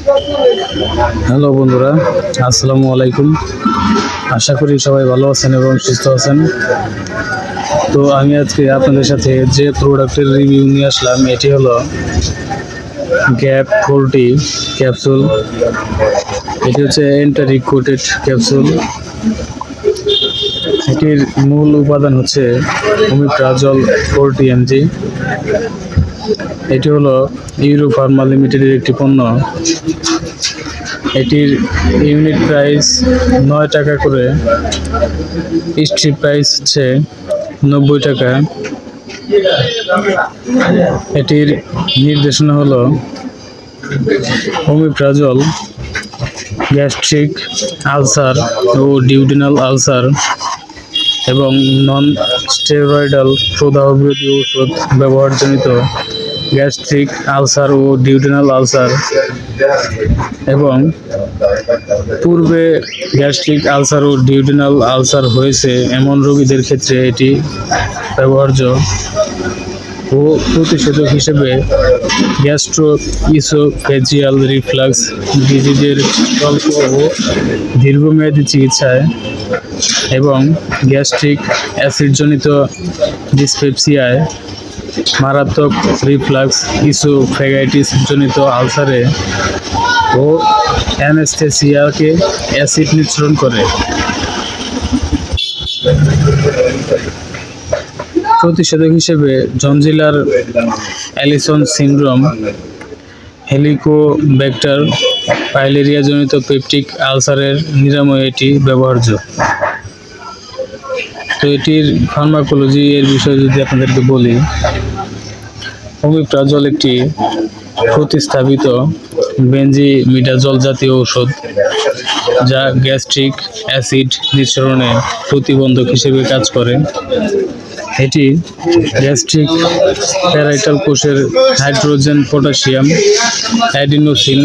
Hello বন্ধুরা, আসসালামু আলাইকুম। আশা করি সবাই ভালো আছেন এবং সুস্থ আছেন। তো আমি আজকে আপনাদের সাথে যে প্রোডাক্টের রিভিউ নিয়ে আসলাম এটি হলো গ্যাপ কোল্ড-টি ক্যাপসুল। এটি হচ্ছে এন্টারিক কোটেড ক্যাপসুল। এটির মূল উপাদান হচ্ছে ওমিপ্রাজল 40 mg। এটি হলো ইউরো ফার্মা লিমিটেডের একটি পণ্য। এটির ইউনিট প্রাইস 9 টাকা করে, স্ট্রিপ প্রাইস হচ্ছে 90 টাকা। এটির নির্দেশনা হলো ওমিপ্রাজল গ্যাস্ট্রিক আলসার ও ডিউডেনাল আলসার এবং নন স্টেরয়েডাল প্রদাহ বিরোধী ঔষধ ব্যবহারজনিত গ্যাস্ট্রিক আলসার ও ডিউডেনাল আলসার এবং পূর্বে গ্যাস্ট্রিক আলসার ও ডিউডেনাল আলসার হয়েছে এমন রোগীদের ক্ষেত্রে এটি ব্যবহার্য ও প্রতিষেধক হিসেবে গ্যাস্ট্রো ইসোফেজিয়াল রিফ্লাক্স ডিজিজের স্বল্প ও দীর্ঘমেয়াদী চিকিৎসায় এবং গ্যাস্ট্রিক অ্যাসিডজনিত ডিসপেপসিয়ায়, মারাত্মক রিফ্লাক্স ইসোফেগাইটিস জনিত আলসারে ও অ্যানেস্থেসিয়াকে অ্যাসিড নিঃসরণ করে। প্রতিষেধক হিসেবে জঞ্জিলার অ্যালিসন সিনড্রোম, হেলিকোব্যাক্টার পাইলেরিয়া জনিত পেপটিক আলসারের নিরাময়ে এটি ব্যবহার্য। তো এটির ফার্মাকোলজি এর বিষয়ে যদি আপনাদেরকে বলি, ওমিপ্রাজল একটি প্রতিস্থাপিত বেনজিমিডাজল জাতীয় ঔষধ যা গ্যাস্ট্রিক অ্যাসিড নিঃসরণে প্রতিবন্ধক হিসেবে কাজ করে। এটি গ্যাস্ট্রিক প্যারাইটাল কোষের hydrogen potassium adenosine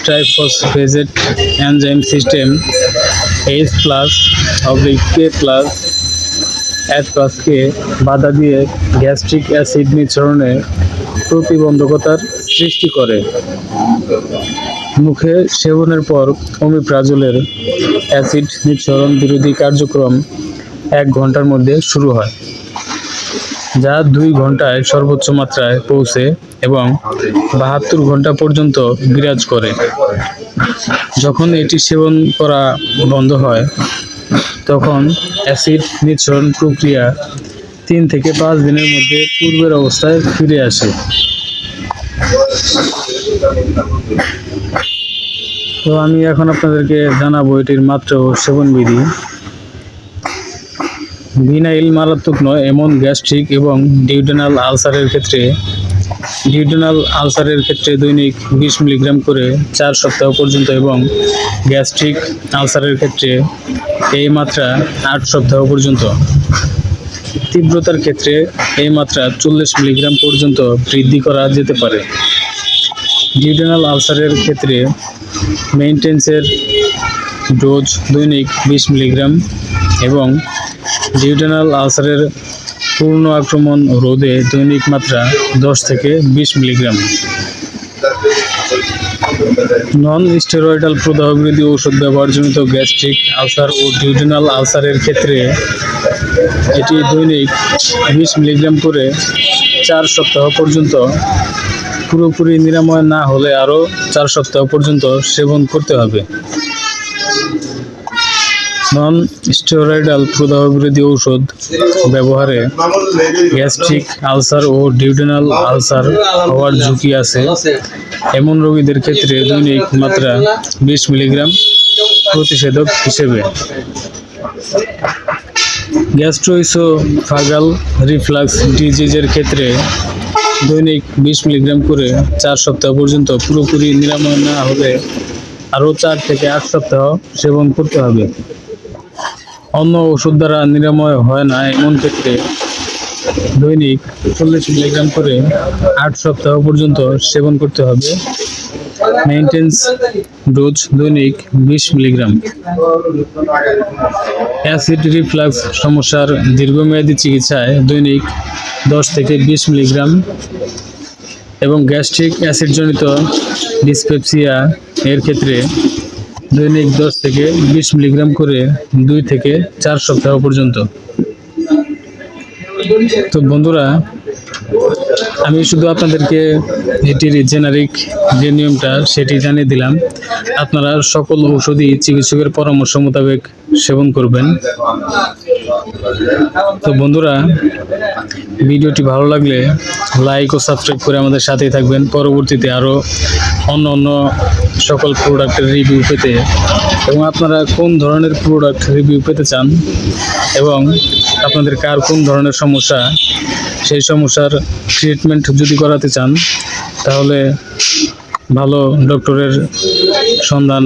triphosphatase enzyme system H+K+কে বাধা দিয়ে গ্যাস্ট্রিক অ্যাসিড নিঃসরণে প্রতিবন্ধকতার সৃষ্টি করে। মুখে সেবনের পর ওমিপ্রাজলের অ্যাসিড নিঃসরণ বিরোধী কার্যক্রম 1 ঘন্টার মধ্যে শুরু হয়, যা 2 ঘন্টায় সর্বোচ্চ মাত্রায় পৌঁছে এবং 72 ঘন্টা পর্যন্ত বিরাজ করে। যখন এটি সেবন করা বন্ধ হয় তখন অ্যাসিড নিঃসরণ প্রক্রিয়া 3 থেকে 5 দিনের মধ্যে পূর্বের অবস্থায় ফিরে আসে। তো আমি এখন আপনাদেরকে জানাবো এটির মাত্রা ও সেবনবিধি। ভিনাইল মারাত্মক নয় এমন গ্যাস্ট্রিক এবং ডিউডেনাল আলসারের ক্ষেত্রে দৈনিক 20 মিলিগ্রাম করে 4 সপ্তাহ পর্যন্ত এবং গ্যাস্ট্রিক আলসারের ক্ষেত্রে এই মাত্রা 8 সপ্তাহ পর্যন্ত। তীব্রতার ক্ষেত্রে এই মাত্রা 40 মিলিগ্রাম পর্যন্ত বৃদ্ধি করা যেতে পারে। ডিউডেনাল আলসারের ক্ষেত্রে মেইনটেন্সের ডোজ দৈনিক 20 মিলিগ্রাম এবং ডিউডেনাল আলসারের পূর্ণ আক্রমণ রোধে দৈনিক মাত্রা 10 থেকে 20 মিলিগ্রাম। নন স্টেরয়েডাল প্রদাহ বিরোধী ঔষধ ব্যবহারজনিত গ্যাস্ট্রিক আলসার ও ডিউডেনাল আলসারের ক্ষেত্রে এটি দৈনিক 20 মিলিগ্রাম করে 4 সপ্তাহ পর্যন্ত, পুরোপুরি নিরাময় না হলে আরও 4 সপ্তাহ পর্যন্ত সেবন করতে হবে। নন স্টেরয়েডাল প্রদাহ বিরোধী ঔষধ ব্যবহারে গ্যাস্ট্রিক আলসার ও ডিউডেনাল আলসার হওয়ার ঝুঁকি আছে এমন রোগীদের ক্ষেত্রে দৈনিক মাত্রা 20 মিলিগ্রাম প্রতিষেধক হিসেবে। গ্যাস্ট্রোইসোফাগাল রিফ্লাক্স ডিজিজের ক্ষেত্রে দৈনিক 20 মিলিগ্রাম করে 4 সপ্তাহ পর্যন্ত, পুরোপুরি নিরাময় না হলে আরও 4 থেকে 8 সপ্তাহ সেবন করতে হবে। অন্য ওষুধ দ্বারা নিরাময় হয় না এমন ক্ষেত্রে দৈনিক 40 মিলিগ্রাম করে 8 সপ্তাহ পর্যন্ত সেবন করতে হবে। মেইনটেন্স ডোজ দৈনিক 20 মিলিগ্রাম। অ্যাসিড রিফ্লাক্স সমস্যার দীর্ঘমেয়াদী চিকিৎসায় দৈনিক 10 থেকে 20 মিলিগ্রাম এবং গ্যাস্ট্রিক অ্যাসিডজনিত ডিসপেপসিয়া এর ক্ষেত্রে দৈনিক 10 থেকে 20 মিলিগ্রাম করে 2 থেকে 4 সপ্তাহ পর্যন্ত। তো বন্ধুরা, আমি শুধু আপনাদেরকে এটির জেনারিক যে নিয়মটা সেটি জানিয়ে দিলাম। আপনারা সকল ঔষধি চিকিৎসকের পরামর্শ মোতাবেক সেবন করবেন। তো বন্ধুরা, ভিডিওটি ভালো লাগলে লাইক ও সাবস্ক্রাইব করে আমাদের সাথেই থাকবেন। পরবর্তীতে আরও অন্য সকল প্রোডাক্টের রিভিউ পেতে এবং আপনারা কোন ধরনের প্রোডাক্ট রিভিউ পেতে চান এবং আপনাদের কার কোন ধরনের সমস্যা, সেই সমস্যার ট্রিটমেন্ট যদি করাতে চান তাহলে ভালো ডক্টরের সন্ধান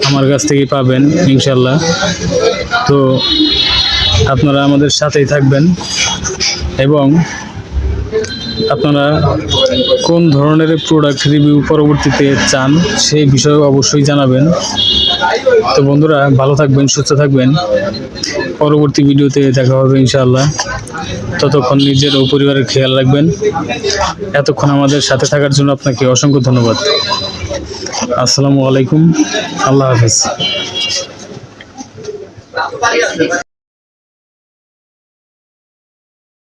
আমার কাছ থেকেই পাবেন ইনশাল্লাহ। তো আপনারা আমাদের সাথেই থাকবেন এবং আপনারা কোন ধরনের প্রোডাক্ট রিভিউ পরবর্তীতে চান সেই বিষয়ে অবশ্যই জানাবেন। তো বন্ধুরা, ভালো থাকবেন, সুস্থ থাকবেন। পরবর্তী ভিডিওতে দেখা হবে ইনশাআল্লাহ। ততক্ষণ নিজের ও পরিবারের খেয়াল রাখবেন। এতক্ষণ আমাদের সাথে থাকার জন্য আপনাকে অসংখ্য ধন্যবাদ। আসসালামু আলাইকুম, আল্লাহ হাফেজ।